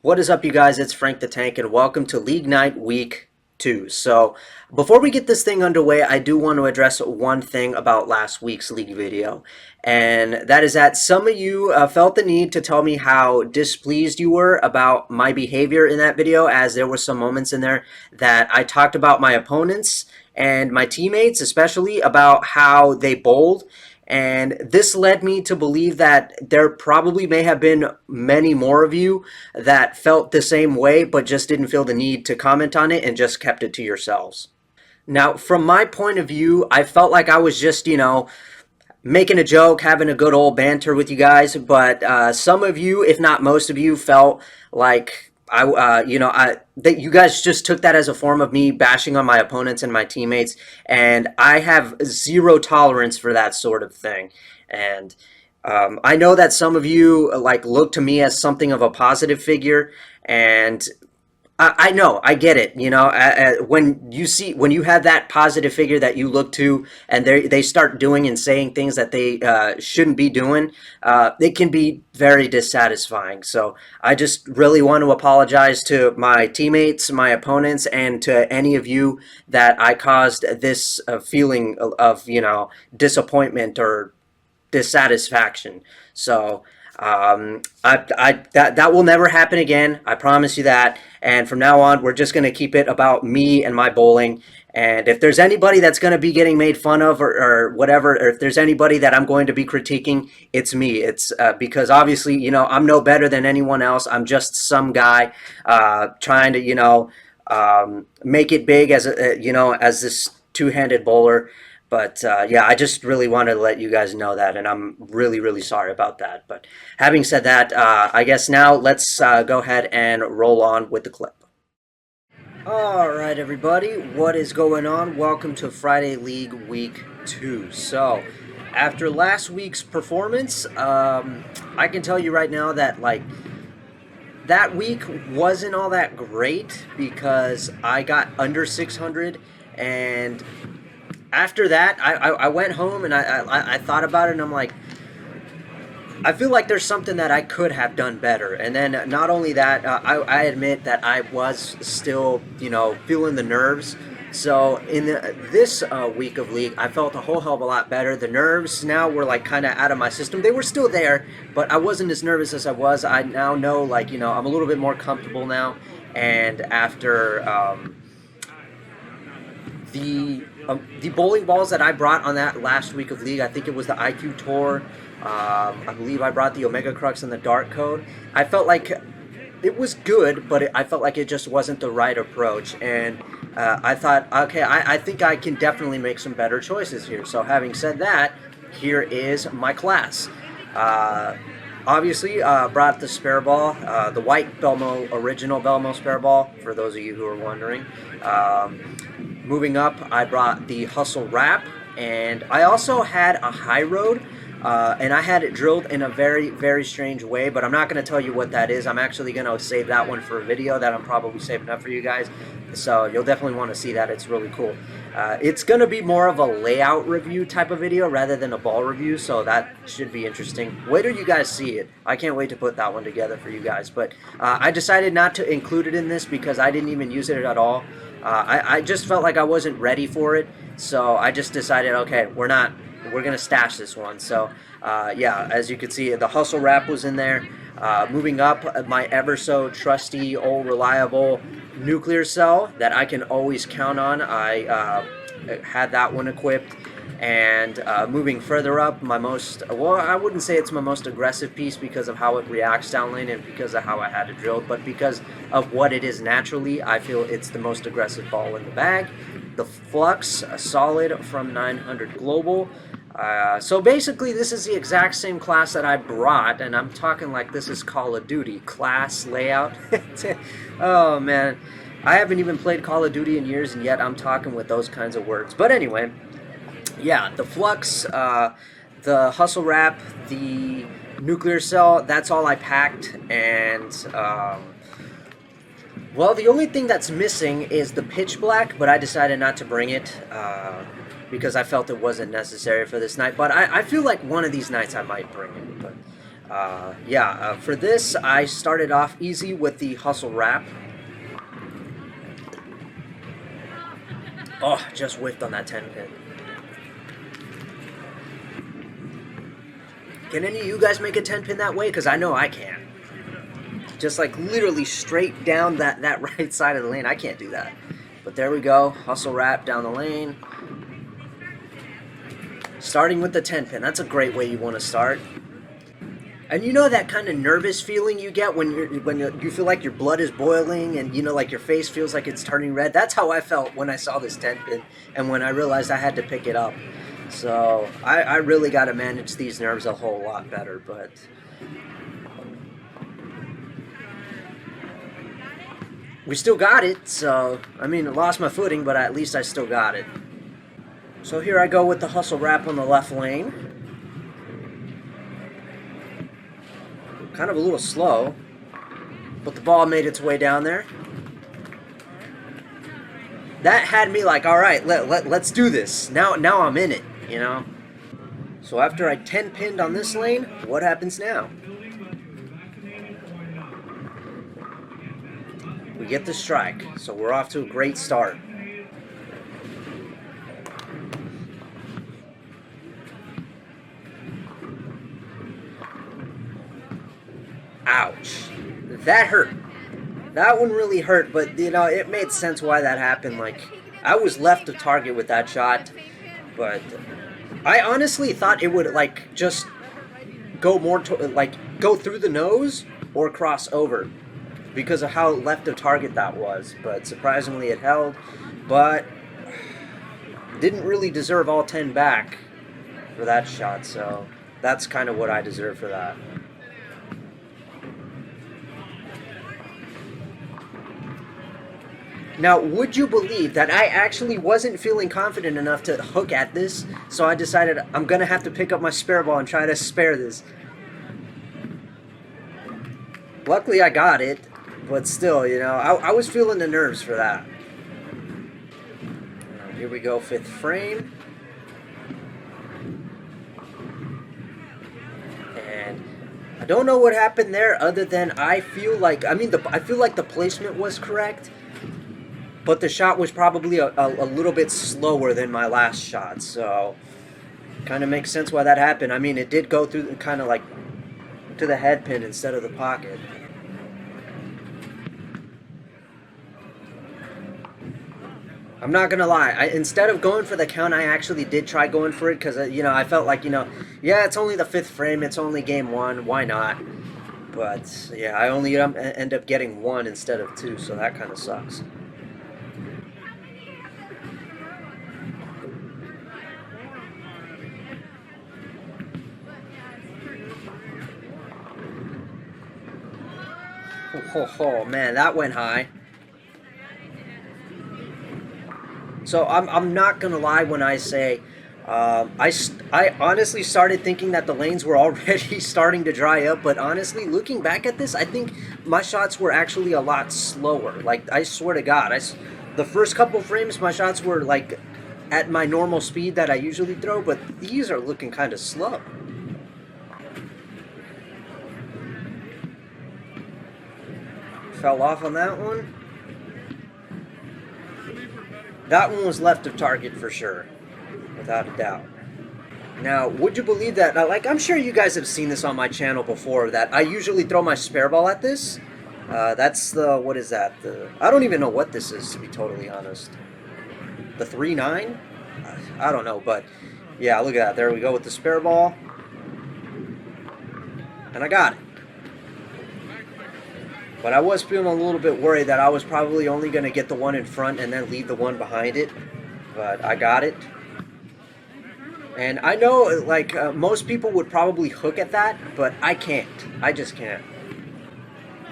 What is up, you guys? It's Frank the Tank, and welcome to League Night Week 2. So, before we get this thing underway, I do want to address one thing about last week's League video, and that is that some of you felt the need to tell me how displeased you were about my behavior in that video, as there were some moments in there that I talked about my opponents and my teammates, especially about how they bowled. And this led me to believe that there probably may have been many more of you that felt the same way, but just didn't feel the need to comment on it and just kept it to yourselves. Now, from my point of view, I felt like I was just, making a joke, having a good old banter with you guys, but some of you, if not most of you, felt like that you guys just took that as a form of me bashing on my opponents and my teammates, and I have zero tolerance for that sort of thing. And I know that some of you look to me as something of a positive figure, and I know, I get it. When you have that positive figure that you look to, and they start doing and saying things that they shouldn't be doing, it can be very dissatisfying. So I just really want to apologize to my teammates, my opponents, and to any of you that I caused this feeling of disappointment or dissatisfaction. So that will never happen again. I promise you that. And from now on, we're just going to keep it about me and my bowling. And if there's anybody that's going to be getting made fun of or whatever, or if there's anybody that I'm going to be critiquing, it's me. It's because obviously, I'm no better than anyone else. I'm just some guy trying to, make it big as as this two-handed bowler. But yeah, I just really wanted to let you guys know that, and I'm really, really sorry about that. But having said that, I guess now let's go ahead and roll on with the clip. All right, everybody, what is going on? Welcome to Friday League Week 2. So, after last week's performance, I can tell you right now that, that week wasn't all that great because I got under 600, and after that, I went home and I thought about it, and I'm like, I feel like there's something that I could have done better. And then not only that, I admit that I was still, feeling the nerves. So in this week of league, I felt a whole hell of a lot better. The nerves now were kind of out of my system. They were still there, but I wasn't as nervous as I was. I now know, I'm a little bit more comfortable now. And after the bowling balls that I brought on that last week of league, I think it was the IQ Tour. I believe I brought the Omega Crux and the Dark Code. I felt like it was good, but I felt like it just wasn't the right approach. And I thought, okay, I think I can definitely make some better choices here. So having said that, here is my class. Obviously, brought the spare ball, the white Belmo, original Belmo spare ball, for those of you who are wondering. Moving up, I brought the Hustle Wrap, and I also had a High Road, and I had it drilled in a very, very strange way, but I'm not going to tell you what that is. I'm actually going to save that one for a video that I'm probably saving up for you guys, so you'll definitely want to see that. It's really cool. It's going to be more of a layout review type of video rather than a ball review, so that should be interesting. Wait till you guys see it. I can't wait to put that one together for you guys, but I decided not to include it in this because I didn't even use it at all. I just felt like I wasn't ready for it, so I just decided, okay, we're going to stash this one. So, yeah, as you can see, the Hustle Wrap was in there. Moving up, my ever so trusty, old, reliable nuclear cell that I can always count on. I had that one equipped. And moving further up, I wouldn't say it's my most aggressive piece because of how it reacts down lane and because of how I had it drilled, but because of what it is naturally, I feel it's the most aggressive ball in the bag. The Flux, a solid from 900 Global. So basically, this is the exact same class that I brought, and I'm talking like this is Call of Duty class layout. Oh, man. I haven't even played Call of Duty in years, and yet I'm talking with those kinds of words. But anyway, yeah, the Flux, the Hustle Wrap, the Nuclear Cell, that's all I packed, and well, the only thing that's missing is the Pitch Black, but I decided not to bring it because I felt it wasn't necessary for this night. But I feel like one of these nights I might bring it. But For this, I started off easy with the hustle wrap. Oh, just whiffed on that 10 pin. Can any of you guys make a 10 pin that way? Because I know I can. Just like literally straight down that right side of the lane. I can't do that. But there we go. Hustle wrap down the lane. Starting with the 10 pin. That's a great way you want to start. And you know that kind of nervous feeling you get when you feel like your blood is boiling and you know like your face feels like it's turning red. That's how I felt when I saw this 10 pin and when I realized I had to pick it up. So I really got to manage these nerves a whole lot better. But we still got it. So I mean, I lost my footing, but at least I still got it. So here I go with the hustle wrap on the left lane. Kind of a little slow, but the ball made its way down there. That had me like, all right, let's do this. Now I'm in it, you know? So after I 10 pinned on this lane, what happens now? We get the strike, so we're off to a great start. Ouch. That hurt. That one really hurt, but you know, it made sense why that happened. Like, I was left of target with that shot, but I honestly thought it would like just go more to like go through the nose or cross over because of how left of target that was. But surprisingly it held, but didn't really deserve all 10 back for that shot, so that's kind of what I deserve for that. Now, would you believe that I actually wasn't feeling confident enough to hook at this, so I decided I'm going to have to pick up my spare ball and try to spare this. Luckily, I got it, but still, you know, I was feeling the nerves for that. Here we go, 5th frame. And I don't know what happened there other than I feel like the placement was correct. But the shot was probably a little bit slower than my last shot, so kind of makes sense why that happened. I mean, it did go through kind of like to the head pin instead of the pocket. I'm not gonna lie. Instead of going for the count, I actually did try going for it because you know I felt like yeah, it's only the 5th frame, it's only game 1, why not? But yeah, I only end up getting 1 instead of 2, so that kind of sucks. Oh man, that went high. So I'm not gonna lie when I say I honestly started thinking that the lanes were already starting to dry up, but honestly, looking back at this, I think my shots were actually a lot slower. Like, I swear to God, the first couple frames, my shots were like at my normal speed that I usually throw, but these are looking kind of slow. Fell off on that one. That one was left of target for sure, without a doubt. Now, would you believe that, like, I'm sure you guys have seen this on my channel before, that I usually throw my spare ball at this. That's the, what is that? I don't even know what this is, to be totally honest. The 3-9? I don't know, but yeah, look at that. There we go with the spare ball. And I got it. But I was feeling a little bit worried that I was probably only going to get the one in front and then leave the one behind it. But I got it. And I know, like, most people would probably hook at that, but I can't. I just can't.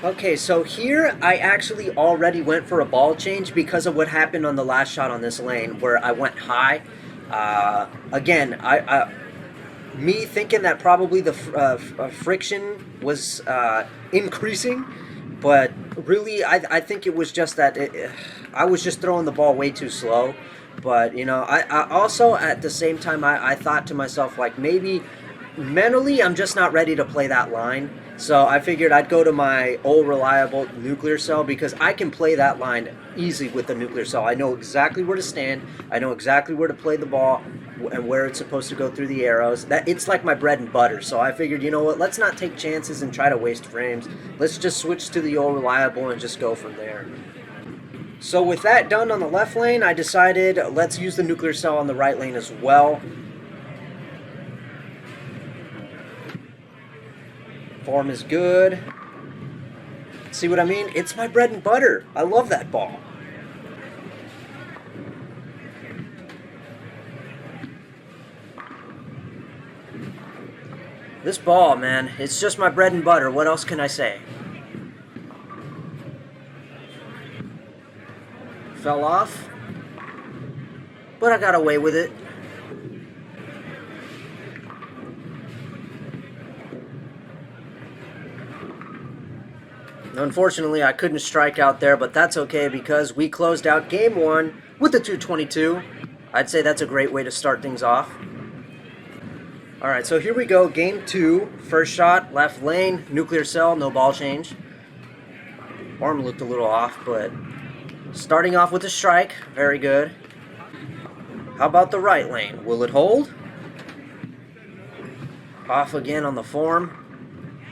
Okay, so here I actually already went for a ball change because of what happened on the last shot on this lane where I went high. Again, me thinking that probably the friction was increasing. But really, I think it was just that I was just throwing the ball way too slow. But, you know, I also, at the same time, I thought to myself, like, maybe mentally, I'm just not ready to play that line. So I figured I'd go to my old reliable nuclear cell because I can play that line easy with the nuclear cell. I know exactly where to stand. I know exactly where to play the ball and where it's supposed to go through the arrows. That it's like my bread and butter. So I figured, you know what? Let's not take chances and try to waste frames. Let's just switch to the old reliable and just go from there. So with that done on the left lane, I decided let's use the nuclear cell on the right lane as well. Form is good. See what I mean? It's my bread and butter. I love that ball. This ball, man, it's just my bread and butter. What else can I say? Fell off, but I got away with it. Unfortunately, I couldn't strike out there, but that's okay because we closed out game one with the 222. I'd say that's a great way to start things off. All right, so here we go, game two. First shot, left lane, nuclear cell, no ball change. Arm looked a little off, but starting off with a strike, very good. How about the right lane? Will it hold? Off again on the form,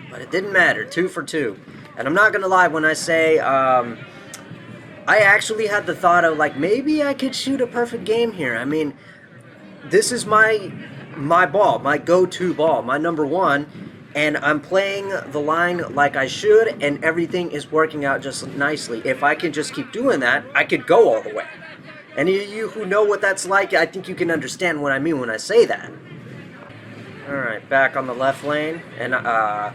but it didn't matter, 2 for 2. And I'm not going to lie when I say I actually had the thought of, like, maybe I could shoot a perfect game here. I mean, this is my ball, my go-to ball, my number one, and I'm playing the line like I should, and everything is working out just nicely. If I can just keep doing that, I could go all the way. Any of you who know what that's like, I think you can understand what I mean when I say that. Alright, back on the left lane, and I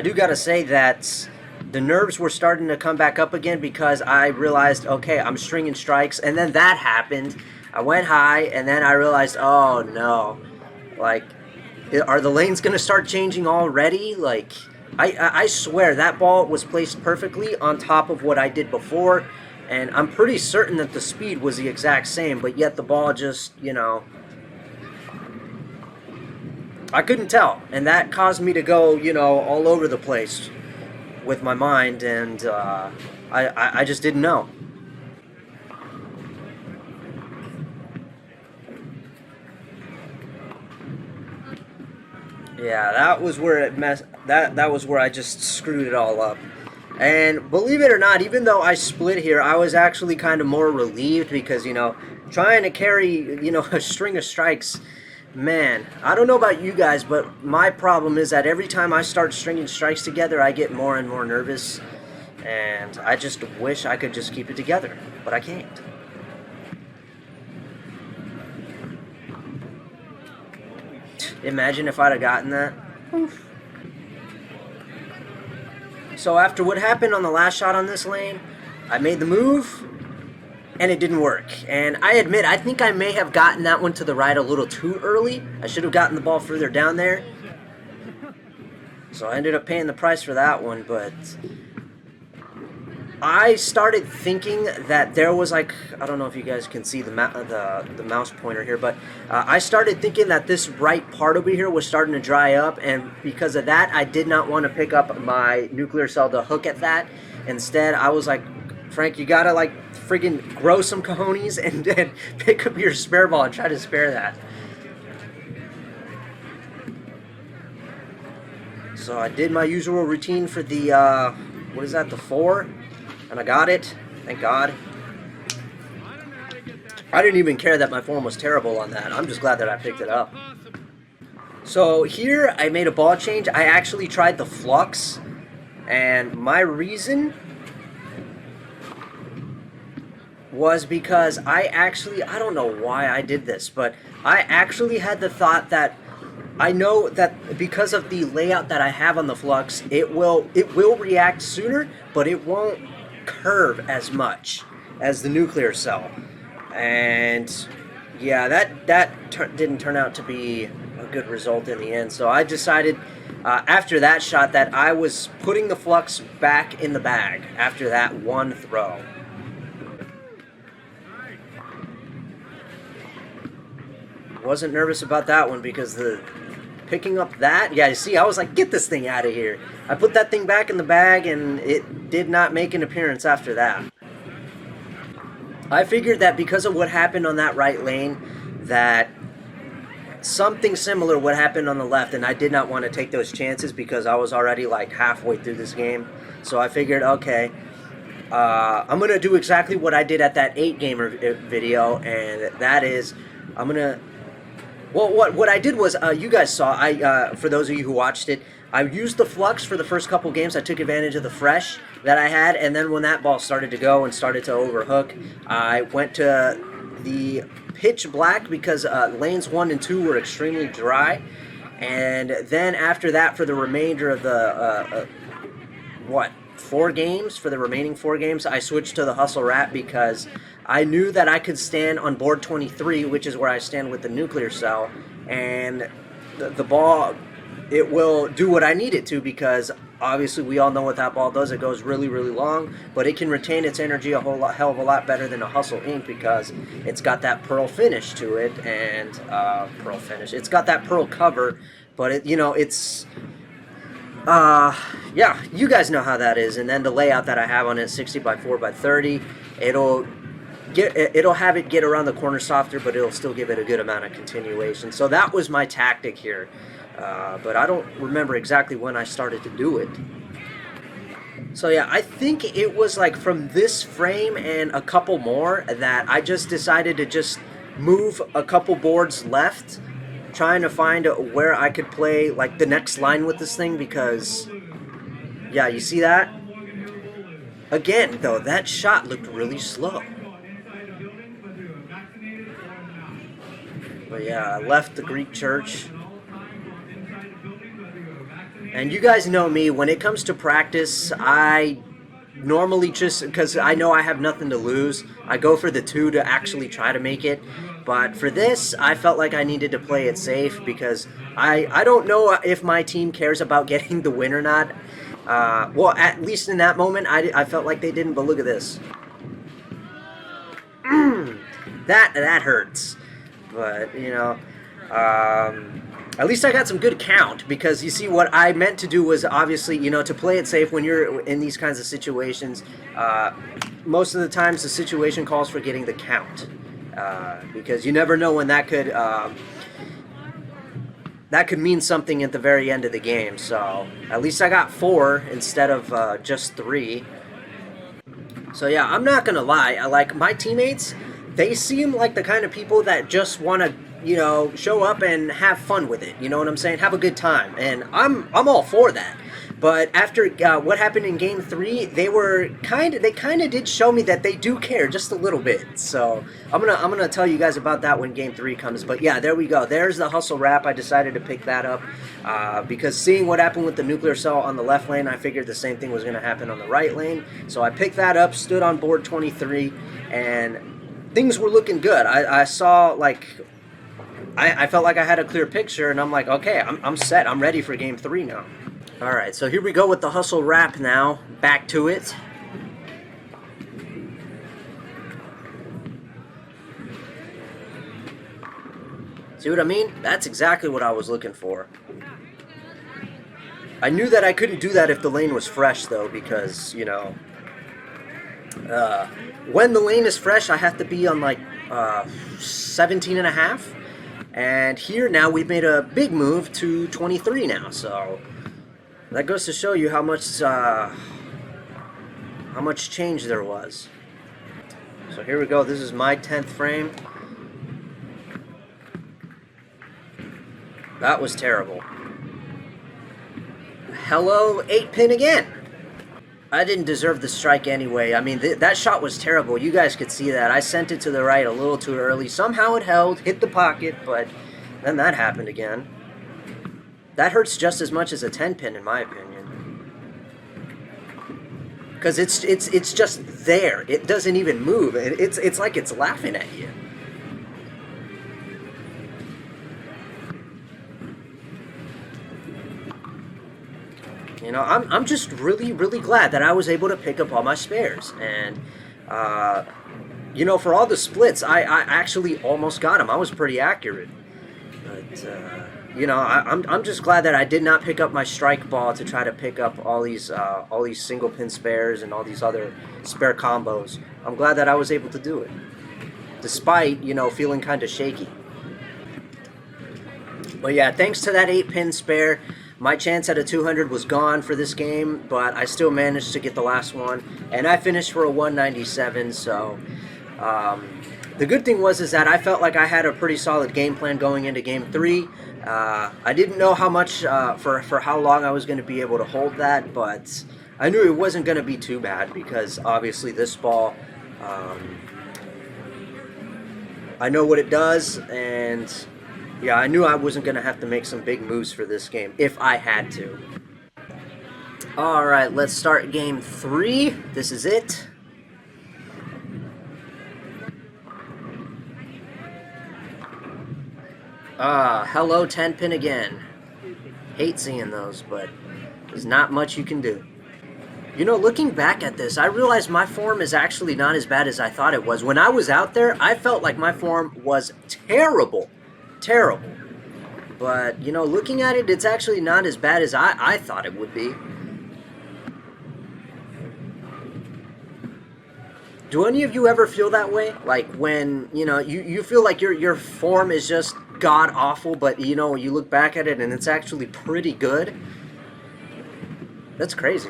do gotta say that the nerves were starting to come back up again because I realized, okay, I'm stringing strikes, and then that happened. I went high, and then I realized, oh no, like, are the lanes going to start changing already? Like, I swear that ball was placed perfectly on top of what I did before, and I'm pretty certain that the speed was the exact same, but yet the ball just, you know, I couldn't tell, and that caused me to go, you know, all over the place with my mind, and I just didn't know. Yeah, that was where it messed. That was where I just screwed it all up. And believe it or not, even though I split here, I was actually kind of more relieved because, you know, trying to carry, you know, a string of strikes, man, I don't know about you guys, but my problem is that every time I start stringing strikes together, I get more and more nervous, and I just wish I could just keep it together, but I can't. Imagine if I'd have gotten that. Oof. So after what happened on the last shot on this lane, I made the move, and it didn't work. And I admit, I think I may have gotten that one to the right a little too early. I should have gotten the ball further down there. So I ended up paying the price for that one, but I started thinking that there was, like, I don't know if you guys can see the mouse pointer here, but I started thinking that this right part over here was starting to dry up, and because of that, I did not want to pick up my nuclear cell to hook at that. Instead, I was like, Frank, you gotta, like, friggin' grow some cojones and pick up your spare ball and try to spare that. So I did my usual routine for the, what is that, the 4? And I got it, thank God. I didn't even care that my form was terrible on that. I'm just glad that I picked it up. So here I made a ball change. I actually tried the flux, and my reason was because I don't know why I did this, but I actually had the thought that I know that because of the layout that I have on the flux, it will react sooner, but it won't curve as much as the nuclear cell. And yeah, that didn't turn out to be a good result in the end. So I decided after that shot that I was putting the flux back in the bag after that one throw. Wasn't nervous about that one because the picking up that, yeah, you see, I was like, get this thing out of here. I put that thing back in the bag, and it did not make an appearance after that. I figured that because of what happened on that right lane, that something similar would happen on the left, and I did not want to take those chances because I was already like halfway through this game. So I figured, okay, I'm going to do exactly what I did at that 8-gamer video, and that is, I'm going to, well, what I did was, you guys saw, for those of you who watched it, I used the flux for the first couple games. I took advantage of the fresh that I had, and then when that ball started to go and started to overhook, I went to the pitch black because lanes 1 and 2 were extremely dry, and then after that, for the remainder of the, 4 games, for the remaining 4 games, I switched to the hustle wrap because I knew that I could stand on board 23, which is where I stand with the nuclear cell, and the ball, it will do what I need it to, because obviously we all know what that ball does. It goes really, really long, but it can retain its energy a hell of a lot better than a Hustle Ink because it's got that pearl finish to it, and pearl finish. It's got that pearl cover, but it, it's yeah, you guys know how that is. And then the layout that I have on it, 60 by 4 by 30, it'll have it get around the corner softer, but it'll still give it a good amount of continuation. So that was my tactic here. But I don't remember exactly when I started to do it. So yeah, I think it was like from this frame and a couple more that I just decided to just move a couple boards left, trying to find where I could play like the next line with this thing, because yeah, you see that? Again, though, that shot looked really slow. But yeah, I left the Greek church. And you guys know me, when it comes to practice, I normally just, because I know I have nothing to lose, I go for the 2 to actually try to make it. But for this, I felt like I needed to play it safe because I don't know if my team cares about getting the win or not. Well, at least in that moment, I felt like they didn't, but look at this. That hurts. But, at least I got some good count, because you see what I meant to do was obviously, to play it safe when you're in these kinds of situations. Most of the times the situation calls for getting the count, because you never know when that could mean something at the very end of the game. So at least I got 4 instead of just 3. So yeah, I'm not gonna lie, I like my teammates. They seem like the kind of people that just want to, show up and have fun with it. You know what I'm saying? Have a good time, and I'm all for that. But after what happened in Game 3, they kind of did show me that they do care just a little bit. So I'm gonna tell you guys about that when Game 3 comes. But yeah, there we go. There's the hustle wrap. I decided to pick that up because seeing what happened with the nuclear cell on the left lane, I figured the same thing was going to happen on the right lane. So I picked that up, stood on board 23, and things were looking good. I saw like. I felt like I had a clear picture, and I'm like, okay, I'm set. I'm ready for Game 3 now. All right, so here we go with the hustle wrap now. Back to it. See what I mean? That's exactly what I was looking for. I knew that I couldn't do that if the lane was fresh, though, because, when the lane is fresh, I have to be on, like, 17 and a half. And here now we've made a big move to 23 now, so that goes to show you how much change there was. So here we go. This is my 10th frame. That was terrible. Hello, 8-pin again. I didn't deserve the strike anyway. I mean, that shot was terrible. You guys could see that. I sent it to the right a little too early. Somehow it held, hit the pocket, but then that happened again. That hurts just as much as a 10-pin, in my opinion. Because it's just there. It doesn't even move. It's like it's laughing at you. I'm just really, really glad that I was able to pick up all my spares. And, for all the splits, I actually almost got them. I was pretty accurate. But, you know, I'm just glad that I did not pick up my strike ball to try to pick up all these single pin spares and all these other spare combos. I'm glad that I was able to do it, despite, you know, feeling kind of shaky. But yeah, thanks to that 8-pin spare, my chance at a 200 was gone for this game, but I still managed to get the last one, and I finished for a 197. So the good thing was is that I felt like I had a pretty solid game plan going into Game 3. I didn't know how much for how long I was going to be able to hold that, but I knew it wasn't going to be too bad because obviously this ball, I know what it does, and yeah, I knew I wasn't going to have to make some big moves for this game if I had to. All right, let's start Game 3. This is it. Hello 10-pin again. Hate seeing those, but there's not much you can do. You know, looking back at this, I realized my form is actually not as bad as I thought it was. When I was out there, I felt like my form was terrible. Terrible. But, you know, looking at it, it's actually not as bad as I thought it would be. Do any of you ever feel that way? Like when, you know, you feel like your form is just god-awful, but, you know, you look back at it and it's actually pretty good? That's crazy.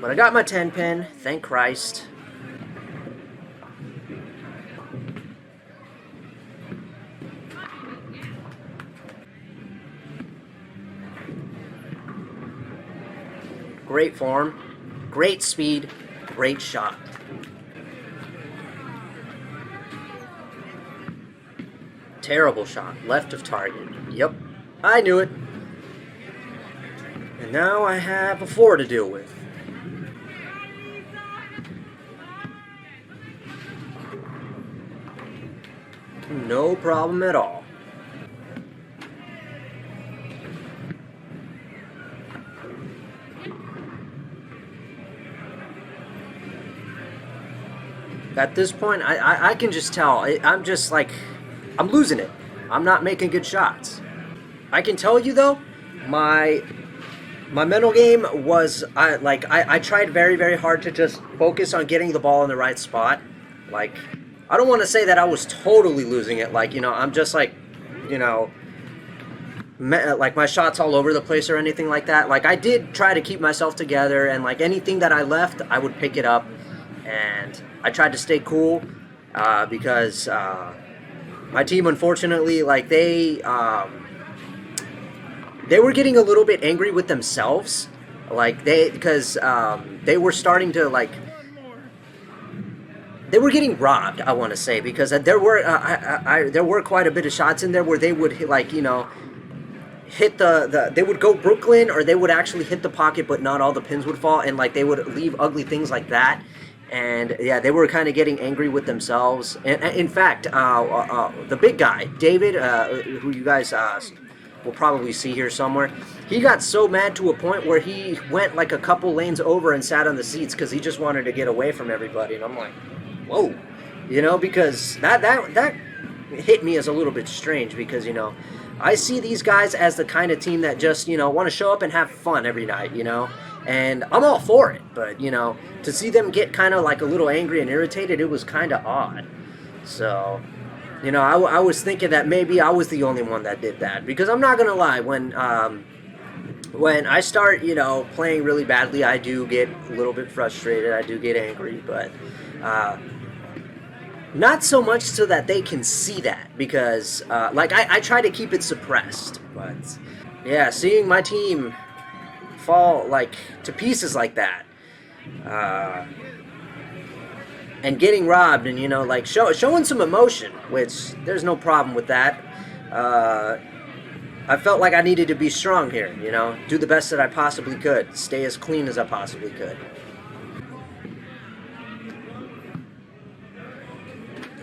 But I got my 10-pin, thank Christ. Great form, great speed, great shot. Terrible shot, left of target. Yep, I knew it. And now I have a 4 to deal with. No problem at all. At this point, I can just tell. I'm just like, I'm losing it. I'm not making good shots. I can tell you though, my mental game was, I tried very, very hard to just focus on getting the ball in the right spot. Like, I don't want to say that I was totally losing it. Like, you know, I'm just like, you know, like my shots all over the place or anything like that. Like, I did try to keep myself together, and like anything that I left, I would pick it up. And I tried to stay cool because my team, unfortunately, like they were getting a little bit angry with themselves, like because they were starting to like they were getting robbed. I want to say because there were quite a bit of shots in there where they would hit, like, you know, hit they would go Brooklyn, or they would actually hit the pocket, but not all the pins would fall, and like they would leave ugly things like that. And yeah, they were kind of getting angry with themselves. And in fact, the big guy, David, who you guys will probably see here somewhere, he got so mad to a point where he went like a couple lanes over and sat on the seats because he just wanted to get away from everybody. And I'm like, whoa, you know, because that hit me as a little bit strange because, you know, I see these guys as the kind of team that just, you know, want to show up and have fun every night, you know. And I'm all for it, but, you know, to see them get kind of like a little angry and irritated, it was kind of odd. So, you know, I was thinking that maybe I was the only one that did that. Because I'm not going to lie, when I start, you know, playing really badly, I do get a little bit frustrated. I do get angry, but not so much so that they can see that. Because, like, I try to keep it suppressed. But, yeah, seeing my team fall like to pieces like that, and getting robbed, and, you know, like showing some emotion, which there's no problem with that. I felt like I needed to be strong here, you know, do the best that I possibly could, stay as clean as I possibly could.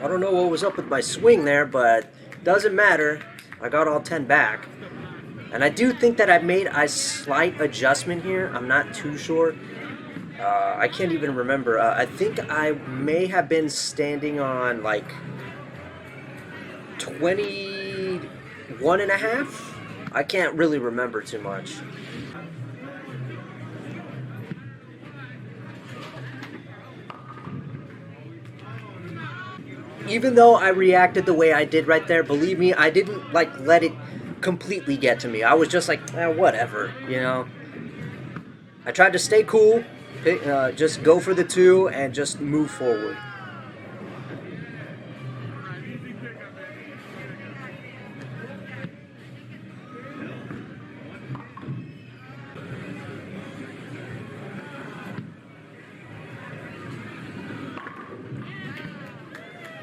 I don't know what was up with my swing there, but doesn't matter. I got all 10 back. And I do think that I made a slight adjustment here. I'm not too sure. I can't even remember. I think I may have been standing on like 20. one and a half. I can't really remember too much. Even though I reacted the way I did right there, believe me, I didn't like let it completely get to me. I was just like, whatever, you know. I tried to stay cool, just go for the two, and just move forward.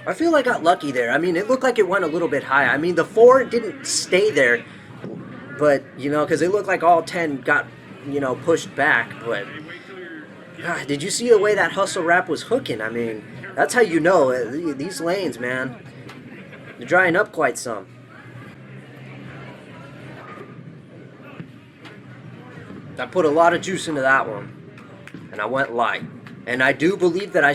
I feel I got lucky there. I mean, it looked like it went a little bit high. I mean, the four didn't stay there, but you know, because it looked like all 10 got, pushed back. But did you see the way that hustle wrap was hooking? I mean, that's how you know these lanes, man. They're drying up quite some. I put a lot of juice into that one, and I went light. And I do believe that I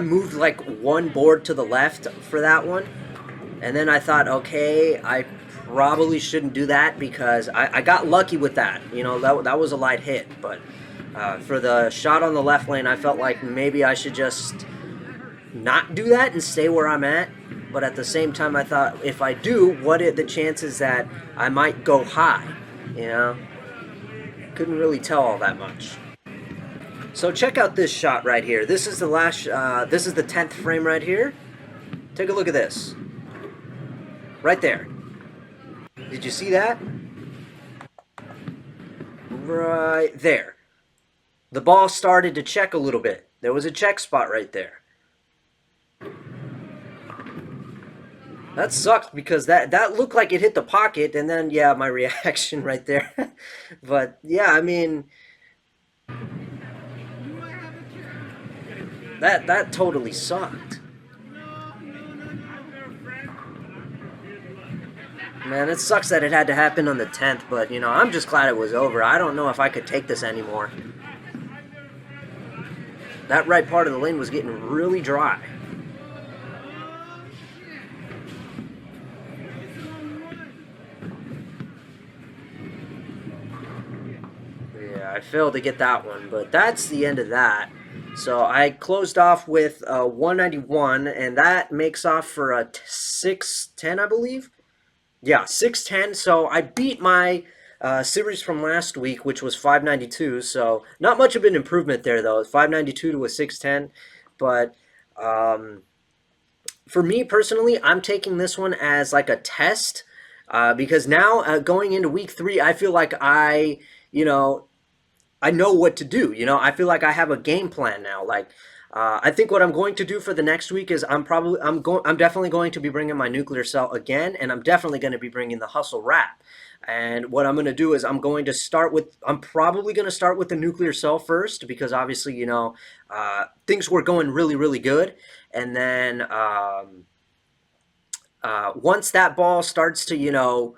moved like one board to the left for that one. And then I thought, okay, I probably shouldn't do that because I got lucky with that. You know, that was a light hit. But for the shot on the left lane, I felt like maybe I should just not do that and stay where I'm at. But at the same time, I thought, if I do, what are the chances that I might go high? You know? Couldn't really tell all that much. So check out this shot right here. This is the this is the 10th frame right here. Take a look at this. Right there. Did you see that? Right there. The ball started to check a little bit. There was a check spot right there. That sucked because that looked like it hit the pocket, and then, yeah, my reaction right there. But, yeah, I mean, that totally sucked. Man, it sucks that it had to happen on the 10th, but, I'm just glad it was over. I don't know if I could take this anymore. That right part of the lane was getting really dry. Yeah, I failed to get that one, but that's the end of that. So I closed off with 191, and that makes off for a 610, I believe. Yeah, 610. So I beat my series from last week, which was 592. So not much of an improvement there, though. 592 to a 610. But for me personally, I'm taking this one as like a test because now going into week 3, I feel like I know what to do. I feel like I have a game plan now. Like, I think what I'm going to do for the next week is I'm definitely going to be bringing my nuclear cell again, and I'm definitely going to be bringing the hustle wrap. And what I'm going to do is I'm probably going to start with the nuclear cell first because obviously, things were going really, really good. And then once that ball starts to,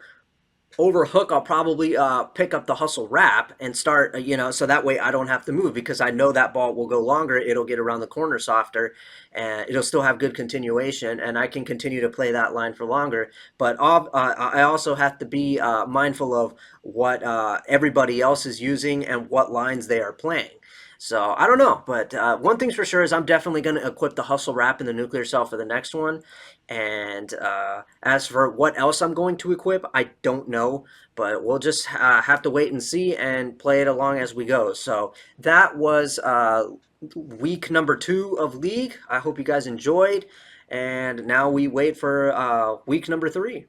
overhook, I'll probably pick up the hustle wrap and start, so that way I don't have to move because I know that ball will go longer. It'll get around the corner softer and it'll still have good continuation and I can continue to play that line for longer. But I also have to be mindful of what everybody else is using and what lines they are playing. So I don't know, but one thing's for sure is I'm definitely going to equip the hustle wrap and the nuclear cell for the next one. And as for what else I'm going to equip, I don't know, but we'll just have to wait and see and play it along as we go. So that was week number 2 of League. I hope you guys enjoyed, and now we wait for week number 3.